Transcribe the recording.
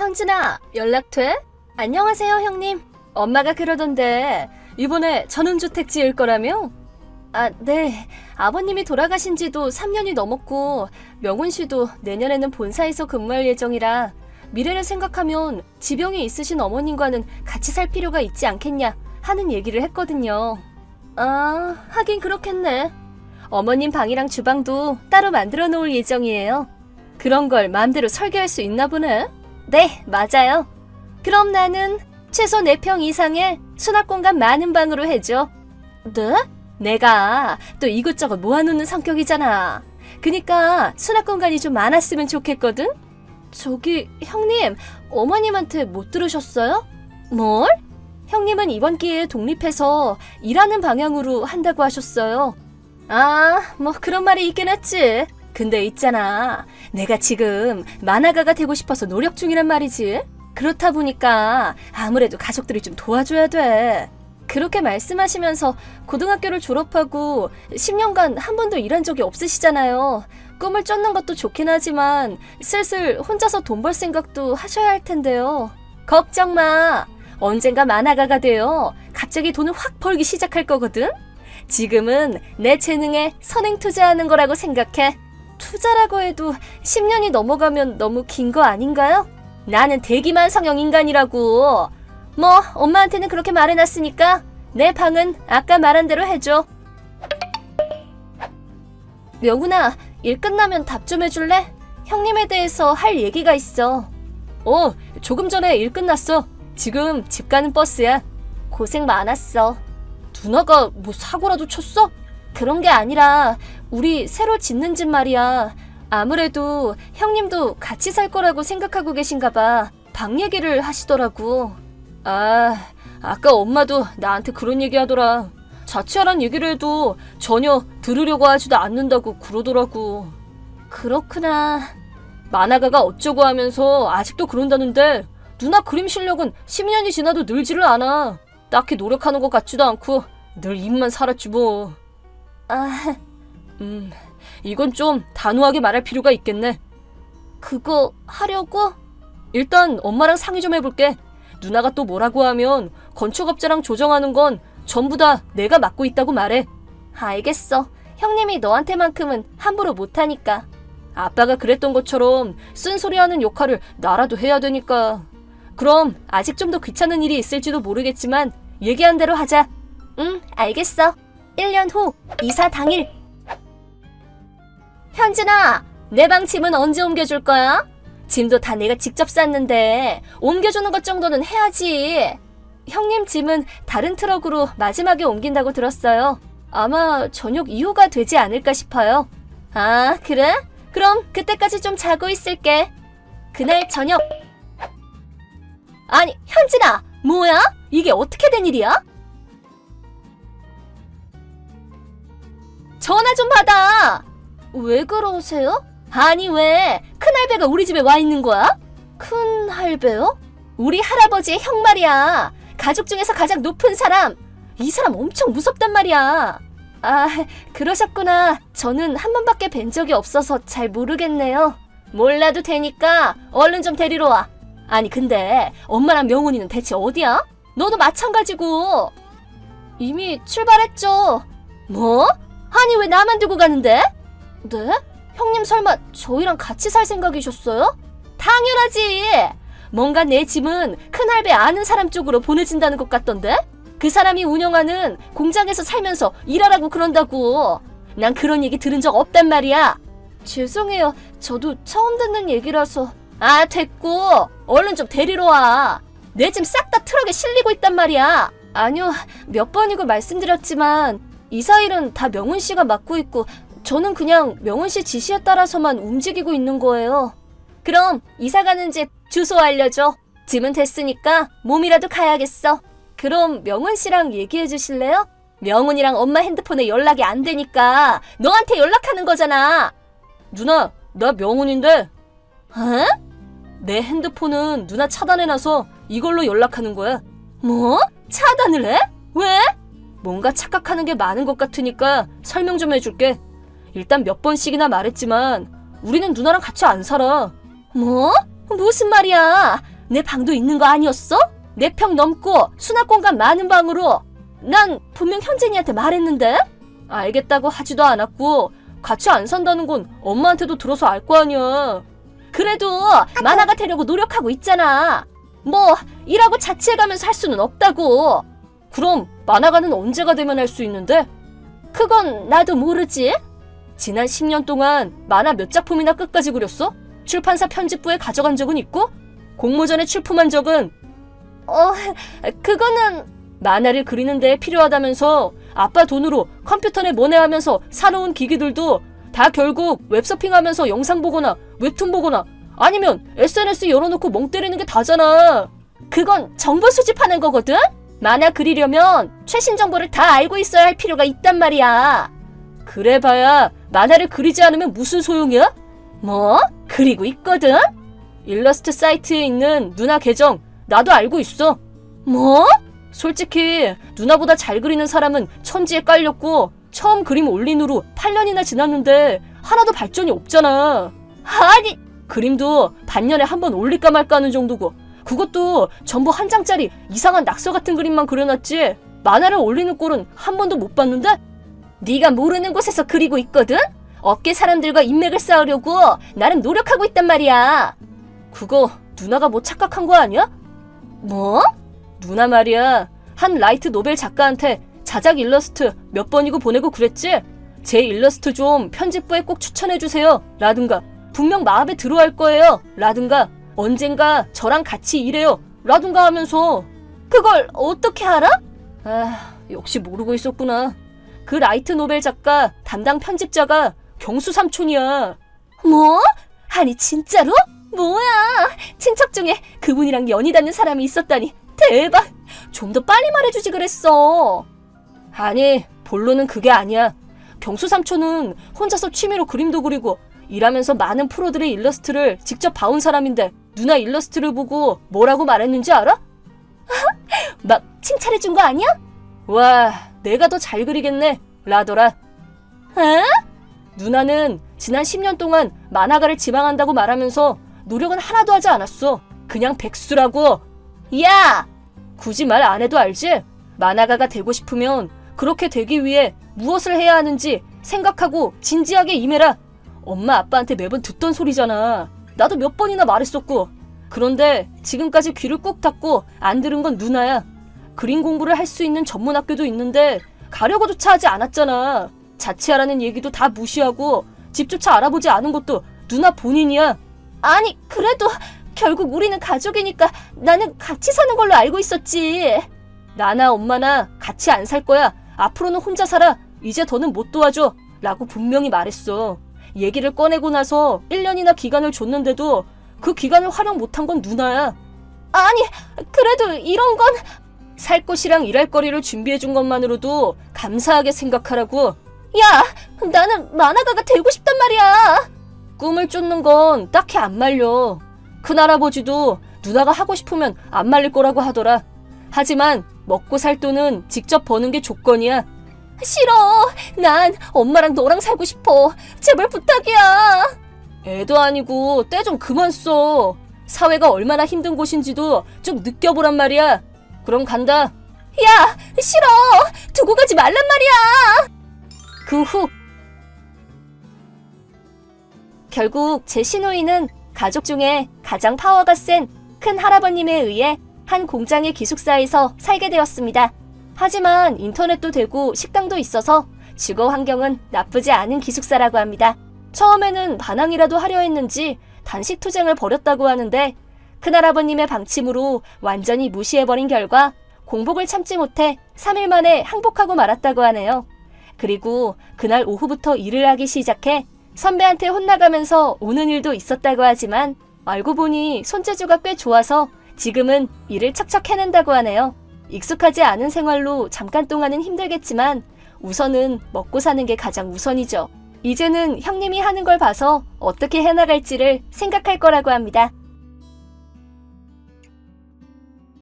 현진아, 연락 돼? 안녕하세요, 형님. 엄마가 그러던데 이번에 전원주택 지을 거라며? 아, 네. 아버님이 돌아가신 지도 3년이 넘었고 명훈 씨도 내년에는 본사에서 근무할 예정이라 미래를 생각하면 지병이 있으신 어머님과는 같이 살 필요가 있지 않겠냐 하는 얘기를 했거든요. 아, 하긴 그렇겠네. 어머님 방이랑 주방도 따로 만들어 놓을 예정이에요. 그런 걸 마음대로 설계할 수 있나 보네. 네, 맞아요. 그럼 나는 최소 4평 이상의 수납 공간 많은 방으로 해줘. 네? 내가 또 이것저것 모아놓는 성격이잖아. 그니까 수납 공간이 좀 많았으면 좋겠거든? 저기 형님, 어머님한테 못 들으셨어요? 뭘? 형님은 이번 기회에 독립해서 일하는 방향으로 한다고 하셨어요. 아, 뭐 그런 말이 있긴 했지. 근데 있잖아, 내가 지금 만화가가 되고 싶어서 노력 중이란 말이지. 그렇다 보니까 아무래도 가족들이 좀 도와줘야 돼. 그렇게 말씀하시면서 고등학교를 졸업하고 10년간 한 번도 일한 적이 없으시잖아요. 꿈을 쫓는 것도 좋긴 하지만 슬슬 혼자서 돈 벌 생각도 하셔야 할 텐데요. 걱정 마. 언젠가 만화가가 되어 갑자기 돈을 확 벌기 시작할 거거든. 지금은 내 재능에 선행 투자하는 거라고 생각해. 투자라고 해도 10년이 넘어가면 너무 긴 거 아닌가요? 나는 대기만 성형 인간이라고. 뭐 엄마한테는 그렇게 말해놨으니까 내 방은 아까 말한 대로 해줘. 명훈아, 일 끝나면 답 좀 해줄래? 형님에 대해서 할 얘기가 있어. 조금 전에 일 끝났어. 지금 집 가는 버스야. 고생 많았어. 누나가 뭐 사고라도 쳤어? 그런 게 아니라 우리 새로 짓는 집 말이야. 아무래도 형님도 같이 살 거라고 생각하고 계신가 봐. 방 얘기를 하시더라고. 아, 아까 엄마도 나한테 그런 얘기 하더라. 자취하란 얘기를 해도 전혀 들으려고 하지도 않는다고 그러더라고. 그렇구나. 만화가가 어쩌고 하면서 아직도 그런다는데 누나 그림 실력은 10년이 지나도 늘지를 않아. 딱히 노력하는 것 같지도 않고 늘 입만 살았지 뭐. 이건 좀 단호하게 말할 필요가 있겠네. 그거 하려고? 일단 엄마랑 상의 좀 해볼게. 누나가 또 뭐라고 하면 건축업자랑 조정하는 건 전부 다 내가 맡고 있다고 말해. 알겠어. 형님이 너한테만큼은 함부로 못하니까. 아빠가 그랬던 것처럼 쓴소리하는 역할을 나라도 해야 되니까. 그럼 아직 좀 더 귀찮은 일이 있을지도 모르겠지만 얘기한 대로 하자. 응, 알겠어. 1년 후 이사 당일. 현진아, 내 방 짐은 언제 옮겨줄 거야? 짐도 다 내가 직접 쌌는데 옮겨주는 것 정도는 해야지. 형님 짐은 다른 트럭으로 마지막에 옮긴다고 들었어요. 아마 저녁 이후가 되지 않을까 싶어요. 아, 그래? 그럼 그때까지 좀 자고 있을게. 그날 저녁. 아니, 현진아, 뭐야? 이게 어떻게 된 일이야? 전화 좀 받아. 왜 그러세요? 아니, 왜 큰할배가 우리 집에 와 있는 거야? 큰할배요? 우리 할아버지의 형 말이야. 가족 중에서 가장 높은 사람. 이 사람 엄청 무섭단 말이야. 아, 그러셨구나. 저는 한 번밖에 뵌 적이 없어서 잘 모르겠네요. 몰라도 되니까 얼른 좀 데리러 와. 아니, 근데 엄마랑 명훈이는 대체 어디야? 너도 마찬가지고. 이미 출발했죠. 뭐? 아니, 왜 나만 두고 가는데? 네? 형님 설마 저희랑 같이 살 생각이셨어요? 당연하지. 뭔가 내 짐은 큰할배 아는 사람 쪽으로 보내진다는 것 같던데? 그 사람이 운영하는 공장에서 살면서 일하라고 그런다고. 난 그런 얘기 들은 적 없단 말이야. 죄송해요. 저도 처음 듣는 얘기라서. 아, 됐고. 얼른 좀 데리러 와. 내 짐 싹 다 트럭에 실리고 있단 말이야. 아니요, 몇 번이고 말씀드렸지만 이사 일은 다 명훈 씨가 맡고 있고 저는 그냥 명훈 씨 지시에 따라서만 움직이고 있는 거예요. 그럼 이사 가는 집 주소 알려줘. 짐은 됐으니까 몸이라도 가야겠어. 그럼 명훈 씨랑 얘기해 주실래요? 명훈이랑 엄마 핸드폰에 연락이 안 되니까 너한테 연락하는 거잖아. 누나, 나 명훈인데. 어? 내 핸드폰은 누나 차단해놔서 이걸로 연락하는 거야. 뭐? 차단을 해? 왜? 뭔가 착각하는 게 많은 것 같으니까 설명 좀 해줄게. 일단 몇 번씩이나 말했지만 우리는 누나랑 같이 안 살아. 뭐? 무슨 말이야? 내 방도 있는 거 아니었어? 4평 넘고 수납 공간 많은 방으로. 난 분명 현진이한테 말했는데? 알겠다고 하지도 않았고 같이 안 산다는 건 엄마한테도 들어서 알 거 아니야. 그래도 만화가 되려고 노력하고 있잖아. 뭐 일하고 자취해가면서 할 수는 없다고. 그럼 만화가는 언제가 되면 할 수 있는데? 그건 나도 모르지. 지난 10년 동안 만화 몇 작품이나 끝까지 그렸어? 출판사 편집부에 가져간 적은 있고? 공모전에 출품한 적은? 그거는... 만화를 그리는 데 필요하다면서 아빠 돈으로 컴퓨터에 모내하면서 사놓은 기기들도 다 결국 웹서핑하면서 영상 보거나 웹툰 보거나 아니면 SNS 열어놓고 멍 때리는 게 다잖아. 그건 정보 수집하는 거거든? 만화 그리려면 최신 정보를 다 알고 있어야 할 필요가 있단 말이야. 그래봐야 만화를 그리지 않으면 무슨 소용이야? 뭐? 그리고 있거든? 일러스트 사이트에 있는 누나 계정 나도 알고 있어. 뭐? 솔직히 누나보다 잘 그리는 사람은 천지에 깔렸고 처음 그림 올린 후로 8년이나 지났는데 하나도 발전이 없잖아. 아니, 그림도 반년에 한 번 올릴까 말까 하는 정도고 그것도 전부 한 장짜리 이상한 낙서 같은 그림만 그려놨지 만화를 올리는 꼴은 한 번도 못 봤는데? 네가 모르는 곳에서 그리고 있거든? 업계 사람들과 인맥을 쌓으려고 나름 노력하고 있단 말이야. 그거 누나가 뭐 착각한 거 아니야? 뭐? 누나 말이야. 한 라이트 노벨 작가한테 자작 일러스트 몇 번이고 보내고 그랬지? 제 일러스트 좀 편집부에 꼭 추천해주세요 라든가 분명 마음에 들어할 거예요 라든가 언젠가 저랑 같이 일해요 라든가 하면서. 그걸 어떻게 알아? 아, 역시 모르고 있었구나. 그 라이트 노벨 작가 담당 편집자가 경수 삼촌이야. 뭐? 아니 진짜로? 뭐야, 친척 중에 그분이랑 연이 닿는 사람이 있었다니 대박. 좀 더 빨리 말해주지 그랬어. 아니, 본론은 그게 아니야. 경수 삼촌은 혼자서 취미로 그림도 그리고 일하면서 많은 프로들의 일러스트를 직접 봐온 사람인데 누나 일러스트를 보고 뭐라고 말했는지 알아? 막 칭찬해준 거 아니야? 와, 내가 더 잘 그리겠네 라더라. 에? 누나는 지난 10년 동안 만화가를 지망한다고 말하면서 노력은 하나도 하지 않았어. 그냥 백수라고. 야! 굳이 말 안 해도 알지? 만화가가 되고 싶으면 그렇게 되기 위해 무엇을 해야 하는지 생각하고 진지하게 임해라. 엄마 아빠한테 매번 듣던 소리잖아. 나도 몇 번이나 말했었고. 그런데 지금까지 귀를 꾹 닫고 안 들은 건 누나야. 그림 공부를 할 수 있는 전문 학교도 있는데 가려고조차 하지 않았잖아. 자취하라는 얘기도 다 무시하고 집조차 알아보지 않은 것도 누나 본인이야. 아니, 그래도 결국 우리는 가족이니까 나는 같이 사는 걸로 알고 있었지. 나나 엄마나 같이 안 살 거야. 앞으로는 혼자 살아. 이제 더는 못 도와줘 라고 분명히 말했어. 얘기를 꺼내고 나서 1년이나 기간을 줬는데도 그 기간을 활용 못한 건 누나야. 아니, 그래도 이런 건... 살 곳이랑 일할 거리를 준비해준 것만으로도 감사하게 생각하라고. 야, 나는 만화가가 되고 싶단 말이야. 꿈을 쫓는 건 딱히 안 말려. 큰할아버지도 누나가 하고 싶으면 안 말릴 거라고 하더라. 하지만 먹고 살 돈은 직접 버는 게 조건이야. 싫어. 난 엄마랑 너랑 살고 싶어. 제발 부탁이야. 애도 아니고 때 좀 그만 써. 사회가 얼마나 힘든 곳인지도 좀 느껴보란 말이야. 그럼 간다. 야, 싫어. 두고 가지 말란 말이야. 그 후 결국 제 시누이는 가족 중에 가장 파워가 센 큰 할아버님에 의해 한 공장의 기숙사에서 살게 되었습니다. 하지만 인터넷도 되고 식당도 있어서 주거 환경은 나쁘지 않은 기숙사라고 합니다. 처음에는 반항이라도 하려 했는지 단식 투쟁을 벌였다고 하는데 큰할아버님의 방침으로 완전히 무시해버린 결과 공복을 참지 못해 3일 만에 항복하고 말았다고 하네요. 그리고 그날 오후부터 일을 하기 시작해 선배한테 혼나가면서 오는 일도 있었다고 하지만 알고 보니 손재주가 꽤 좋아서 지금은 일을 척척 해낸다고 하네요. 익숙하지 않은 생활로 잠깐 동안은 힘들겠지만 우선은 먹고 사는 게 가장 우선이죠. 이제는 형님이 하는 걸 봐서 어떻게 해나갈지를 생각할 거라고 합니다.